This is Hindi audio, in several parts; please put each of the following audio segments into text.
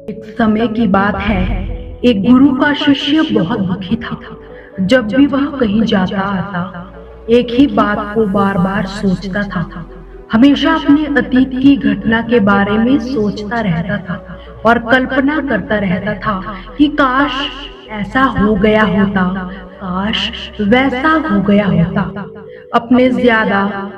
एक समय की बात है, एक गुरु का शिष्य बहुत दुखी था। जब भी वह कहीं जाता आता, एक ही बात को बार बार सोचता था। हमेशा अपने अतीत की घटना के बारे में सोचता रहता था और कल्पना करता रहता था कि काश ऐसा हो गया होता, काश वैसा हो गया होता। अपने ज्यादा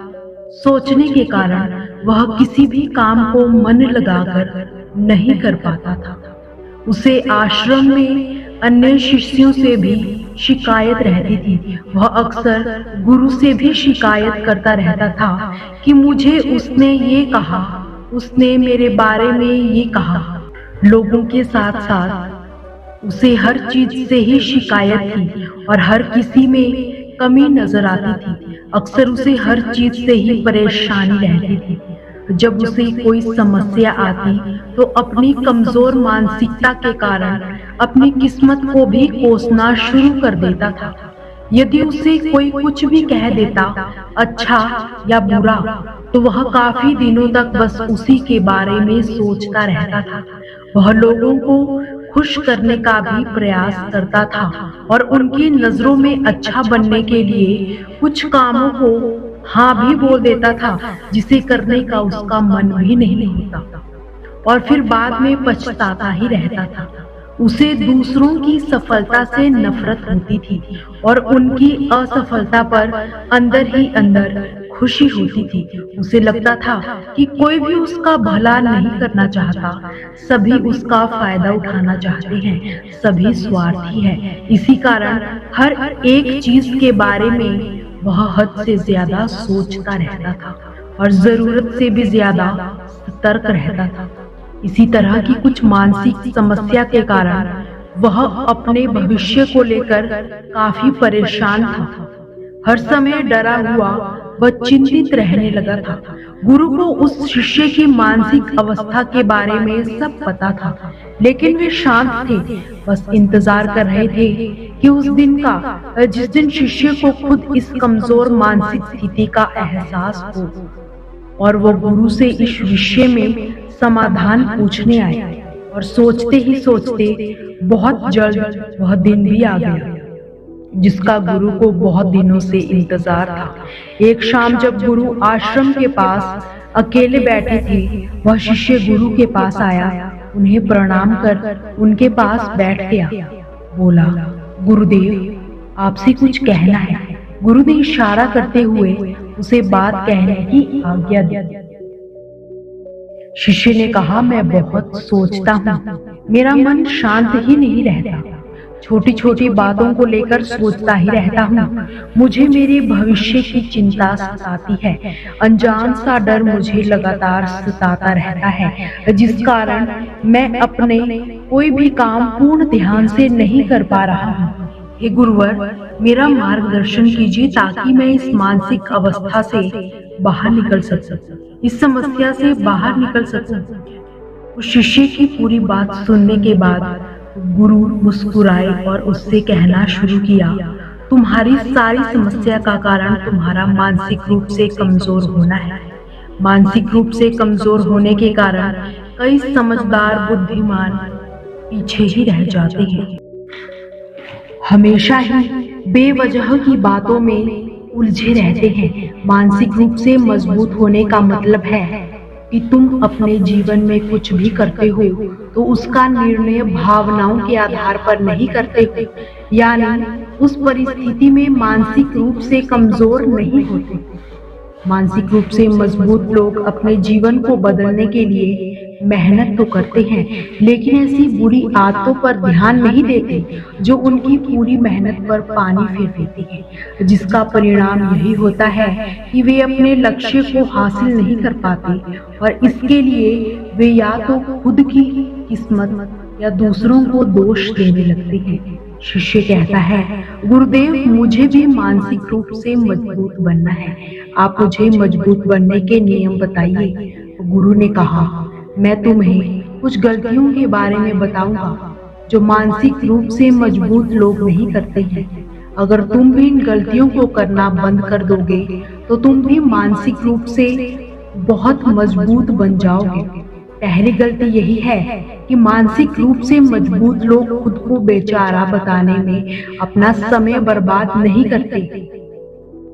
सोचने के कारण वह किसी भी काम को मन लगाकर नहीं कर पाता था। उसे आश्रम में अन्य शिष्यों से भी शिकायत रहती थी। वह अक्सर गुरु से भी शिकायत करता रहता था कि मुझे उसने ये कहा, उसने मेरे बारे में ये कहा। लोगों के साथ साथ उसे हर चीज से ही शिकायत थी और हर किसी में कमी नजर आती थी। अक्सर उसे हर चीज से ही परेशानी रहती थी। जब उसे कोई समस्या आती तो अपनी कमजोर मानसिकता के कारण अपनी किस्मत को भी कोसना शुरू कर देता था। यदि उसे कोई कुछ भी कह देता, अच्छा या बुरा, तो वह काफी दिनों तक बस उसी के बारे में सोचता रहता था। वह लोगों को खुश करने का भी प्रयास करता था और उनकी नजरों में अच्छा बनने के लिए कुछ कामों को हाँ भी बोल देता था, जिसे करने का उसका मन भी नहीं होता और फिर बाद में पछताता ही रहता था। उसे दूसरों की सफलता से नफरत होती थी और उनकी असफलता पर अंदर ही अंदर खुशी होती थी। उसे लगता था कि कोई भी उसका भला नहीं करना चाहता, सभी उसका फायदा उठाना चाहते हैं, सभी स्वार्थी हैं। इसी कारण हर एक चीज के बारे में वह हद से ज्यादा सोचता रहता था और जरूरत से भी ज्यादा सतर्क रहता था। इसी तरह की कुछ मानसिक समस्या के कारण वह अपने भविष्य को लेकर काफी परेशान था। हर समय डरा हुआ व चिंतित रहने लगा था। गुरु को उस शिष्य की मानसिक अवस्था के बारे में सब पता था, लेकिन वे शांत थे, बस इंतजार कर रहे थे कि उस दिन का जिस दिन शिष्य को खुद इस कमजोर मानसिक स्थिति का एहसास हो और वो गुरु से इस विषय में समाधान पूछने आए। और सोचते ही सोचते बहुत जल्द वह दिन भी आ गया जिसका गुरु को बहुत दिनों से इंतजार था। एक शाम जब गुरु आश्रम के पास अकेले बैठे थे, वह शिष्य गुरु के पास आया, उन्हें प्रणाम कर उनके पास बैठ गया। बोला, गुरुदेव, आपसे कुछ कहना है। गुरु ने इशारा करते हुए उसे बात कहने की आज्ञा दी। शिष्य ने कहा, मैं बहुत सोचता हूँ, मेरा मन शांत ही नहीं रहता, छोटी छोटी बातों को लेकर सोचता ही रहता हूँ। मुझे मेरे भविष्य की चिंता सताती है, अनजान सा डर मुझे लगातार सताता रहता है, जिस कारण मैं अपने कोई भी काम पूर्ण ध्यान से नहीं कर पा रहा हूँ। हे गुरुवर, मेरा मार्गदर्शन कीजिए ताकि मैं इस मानसिक अवस्था से बाहर निकल सकूं, इस समस्या से बाहर निकल सकूं। उस शिष्य की पूरी बात सुनने के बाद गुरु मुस्कुराए और उससे कहना शुरू किया, तुम्हारी सारी समस्या का कारण तुम्हारा मानसिक रूप से कमजोर होना है। मानसिक रूप से कमजोर होने के कारण कई समझदार बुद्धिमान पीछे ही रह जाते हैं, हमेशा ही बेवजह की बातों में उलझे रहते हैं। मानसिक रूप से मजबूत होने का मतलब है कि तुम अपने जीवन में कुछ भी करते हो तो उसका निर्णय भावनाओं के आधार पर नहीं करते हो, यानी उस परिस्थिति में मानसिक रूप से कमजोर नहीं होते। मानसिक रूप से मजबूत लोग अपने जीवन को बदलने के लिए मेहनत तो करते हैं, लेकिन ऐसी बुरी आदतों पर ध्यान नहीं देते जो उनकी पूरी मेहनत पर पानी फेर देती है, जिसका परिणाम यही होता है कि वे अपने लक्ष्य को हासिल नहीं कर पाते और इसके लिए वे या तो खुद की किस्मत या दूसरों को दोष देने लगते हैं। शिष्य कहता है, गुरुदेव, मुझे भी मानसिक रूप से मजबूत बनना है, आप मुझे मजबूत बनने के नियम बताइए। गुरु ने कहा, मैं तुम्हें कुछ गलतियों के बारे में बताऊंगा जो मानसिक रूप से मजबूत लोग नहीं करते हैं। अगर तुम भी इन गलतियों को करना बंद कर दोगे तो तुम भी मानसिक रूप से बहुत मजबूत बन जाओगे। पहली गलती यही है कि मानसिक रूप से मजबूत लोग खुद को बेचारा बताने में अपना समय बर्बाद नहीं करते।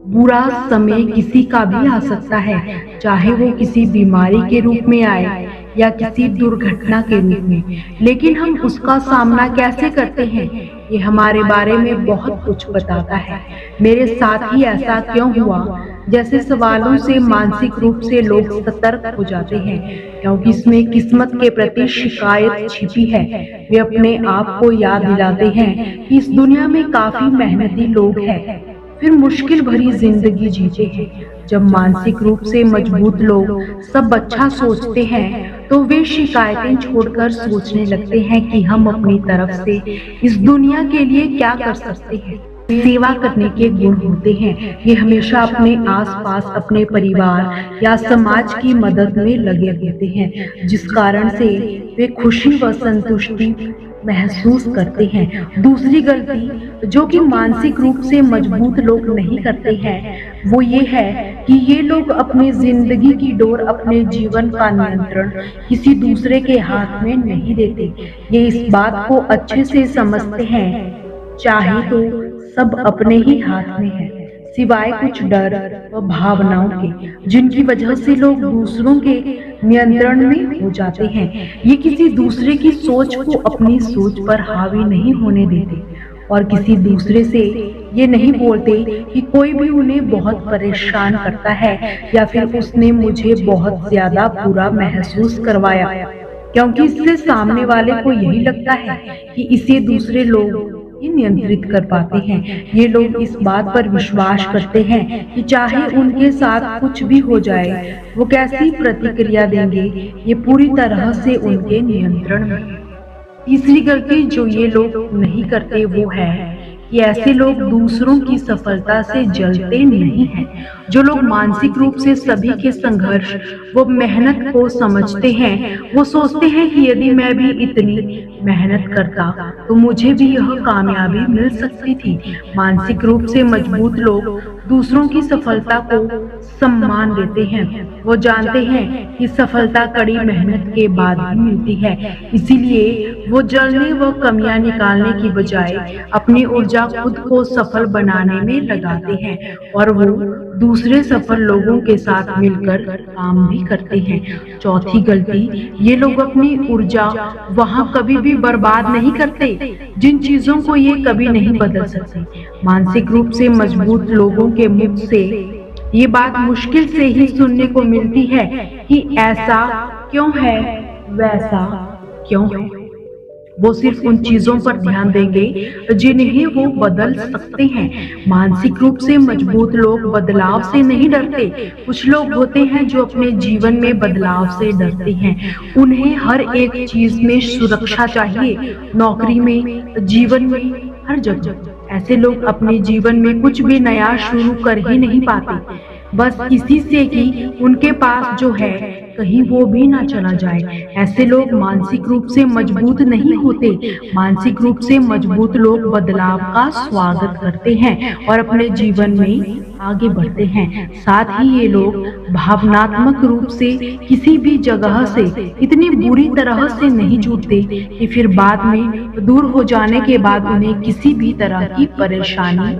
बुरा समय किसी का भी आ सकता है, चाहे वो किसी बीमारी के रूप में आए या किसी दुर्घटना के रूप में, लेकिन हम उसका सामना कैसे करते हैं ये हमारे बारे में बहुत कुछ बताता है। मेरे साथ ही ऐसा क्यों हुआ जैसे सवालों से मानसिक रूप से लोग सतर्क हो जाते हैं, क्योंकि इसमें किस्मत के प्रति शिकायत छिपी है। वे अपने आप को याद दिलाते हैं कि इस दुनिया में काफी मेहनती लोग हैं, फिर मुश्किल भरी जिंदगी जीते हैं। जब मानसिक रूप से मजबूत लोग सब अच्छा सोचते हैं तो वे शिकायतें छोड़कर सोचने लगते हैं कि हम अपनी तरफ से इस दुनिया के लिए क्या कर सकते हैं। सेवा करने के गुण होते हैं। ये हमेशा अपने आसपास अपने परिवार या समाज की मदद में लगे रहते हैं, जिस कारण से वे खुशी व संतुष्टि महसूस करते हैं। दूसरी गलती जो कि मानसिक रूप से मजबूत लोग नहीं करते हैं वो ये है कि ये लोग अपनी जिंदगी की डोर, अपने जीवन का नियंत्रण किसी दूसरे के हाथ में नहीं देते। ये इस बात को अच्छे से समझते हैं चाहे तो सब अपने ही हाथ में है, सिवाय कुछ डर व भावनाओं के जिनकी वजह से लोग दूसरों के नियंत्रण में हो जाते हैं। ये किसी दूसरे की सोच को अपनी सोच पर हावी नहीं होने देते और किसी दूसरे से ये नहीं बोलते कि कोई भी उन्हें बहुत परेशान करता है या फिर उसने मुझे बहुत ज्यादा बुरा महसूस करवाया, क्योंकि इससे सामने वाले को यही लगता है कि इसे दूसरे लोग ही नियंत्रित कर पाते हैं। ये लोग इस बात पर विश्वास करते हैं कि चाहे उनके साथ कुछ भी हो जाए, वो कैसी प्रतिक्रिया देंगे ये पूरी तरह से उनके नियंत्रण में है। तीसरी गलती जो ये लोग नहीं करते वो है कि ऐसे लोग दूसरों की सफलता से जलते नहीं हैं। जो लोग मानसिक रूप से सभी के संघर्ष व मेहनत को समझते हैं, वो सोचते हैं कि यदि मैं भी इतनी मेहनत करता तो मुझे भी यह कामयाबी मिल सकती थी। मानसिक रूप से मजबूत लोग दूसरों की सफलता को सम्मान देते हैं। वो जानते हैं कि सफलता कड़ी मेहनत के बाद ही मिलती है, इसीलिए वो जलने व कमियां निकालने की बजाय अपनी ऊर्जा खुद को सफल बनाने में लगाते हैं और वो दूसरे सफल लोगों के साथ मिलकर काम भी करते हैं। चौथी गलती, ये लोग अपनी ऊर्जा वहाँ कभी भी बर्बाद नहीं करते जिन चीजों को ये कभी नहीं बदल सकते। मानसिक रूप से मजबूत लोगों के मुख से ये बात मुश्किल से ही सुनने को मिलती है कि ऐसा क्यों है, वैसा क्यों है। वो सिर्फ उन चीजों पर ध्यान देंगे जिन्हें वो बदल सकते हैं। मानसिक रूप से मजबूत लोग बदलाव से नहीं डरते। कुछ लोग होते हैं जो अपने जीवन में बदलाव से डरते हैं। उन्हें हर एक चीज में सुरक्षा चाहिए, नौकरी में, जीवन में, हर जगह। ऐसे लोग अपने जीवन में कुछ भी नया शुरू कर ही नहीं पाते, बस इसी से कि उनके पास जो है कहीं वो भी ना चला जाए। ऐसे लोग मानसिक रूप से मजबूत नहीं होते। मानसिक रूप से मजबूत लोग बदलाव का स्वागत करते हैं और अपने जीवन में आगे बढ़ते हैं। साथ ही ये लोग भावनात्मक रूप से किसी भी जगह से इतनी बुरी तरह से नहीं जुड़ते कि फिर बाद में दूर हो जाने के बाद उन्हें किसी भी तरह की परेशानी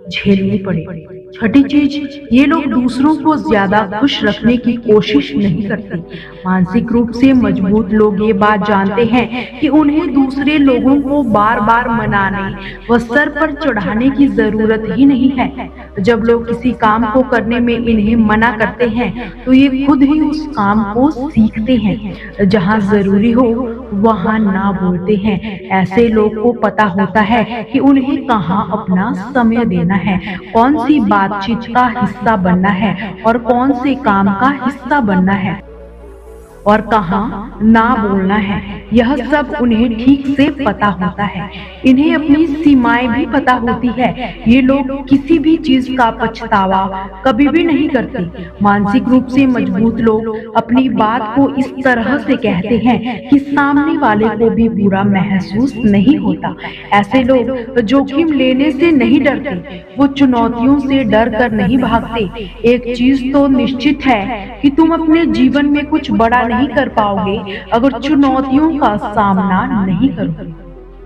झेलनी पड़े। छठी चीज, ये लोग दूसरों को ज्यादा खुश रखने की कोशिश नहीं करते। मानसिक रूप से मजबूत लोग ये बात जानते हैं कि उन्हें दूसरे लोगों को बार बार मनाने व सर पर चढ़ाने की जरूरत ही नहीं है। जब लोग किसी काम को करने में इन्हें मना करते हैं तो ये खुद ही उस काम को सीखते हैं। जहाँ जरूरी हो वहाँ ना बोलते हैं। ऐसे लोग को पता होता है कि उन्हें कहाँ अपना समय देना है, कौन सी बातचीत का हिस्सा बनना है और कौन से काम का हिस्सा बनना है और कहाँ ना बोलना है। यह सब उन्हें ठीक से पता होता है। इन्हें अपनी सीमाएं भी पता होती है। ये लोग किसी भी चीज का पछतावा कभी भी नहीं करते। मानसिक रूप से मजबूत लोग अपनी बात को इस तरह से कहते हैं कि सामने वाले को भी बुरा महसूस नहीं होता। ऐसे लोग जोखिम लेने से नहीं डरते, वो चुनौतियों से डर कर नहीं भागते। एक चीज तो निश्चित है कि तुम अपने जीवन में कुछ बड़ा नहीं कर पाओगे अगर चुनौतियों का सामना नहीं करोगे।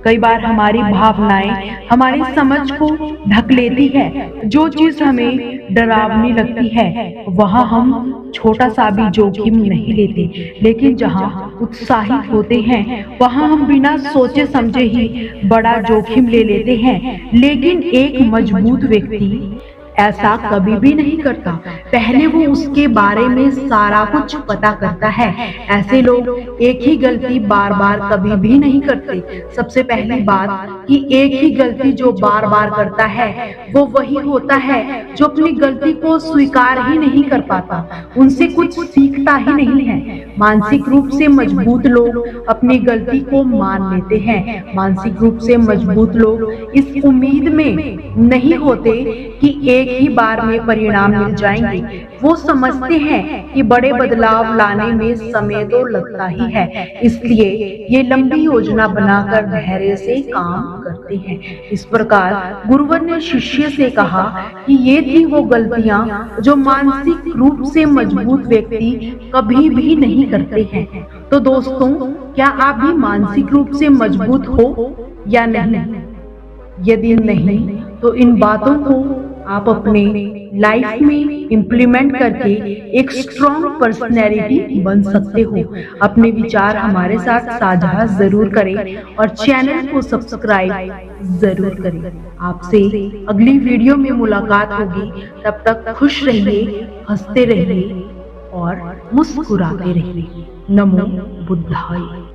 कई बार हमारी भावनाएं हमारी समझ को ढक लेती है। जो चीज हमें डरावनी लगती है वहां हम छोटा सा भी जोखिम नहीं लेते, लेकिन जहां उत्साहित होते हैं वहां हम बिना सोचे समझे ही बड़ा जोखिम ले लेते हैं। लेकिन एक मजबूत व्यक्ति ऐसा कभी भी नहीं करता। पहले वो उसके बारे में सारा कुछ पता करता है। ऐसे लोग एक ही गलती बार बार कभी भी नहीं करते। सबसे पहली बात कि एक ही गलती जो बार बार करता है वो वही होता है जो अपनी गलती को स्वीकार ही नहीं कर पाता, उनसे कुछ सीखता ही नहीं है। मानसिक रूप से मजबूत लोग अपनी गलती को मान लेते हैं। मानसिक रूप से मजबूत लोग इस उम्मीद में नहीं होते कि एक ही बार में परिणाम मिल जाएंगे। वो समझते हैं कि बड़े बदलाव लाने में समय तो लगता ही है, इसलिए ये लंबी योजना बनाकर धैर्य से काम करते हैं। इस प्रकार गुरुवर ने शिष्य से कहा कि ये थी वो गलतियां जो मानसिक रूप से मजबूत व्यक्ति कभी भी नहीं करते हैं। तो दोस्तों, क्या आप भी मानसिक रूप से मजबूत हो या नहीं? यदि नहीं तो इन बातों को आप अपने लाइफ में इम्प्लीमेंट करके एक स्ट्रॉन्ग पर्सनैलिटी बन सकते हो। अपने विचार हमारे साथ साझा जरूर करें और चैनल को सब्सक्राइब जरूर करें। आपसे अगली वीडियो में मुलाकात होगी। तब तक खुश रहिए, हंसते रहिए और मुस्कुराते रहिए। नमो बुद्धाय।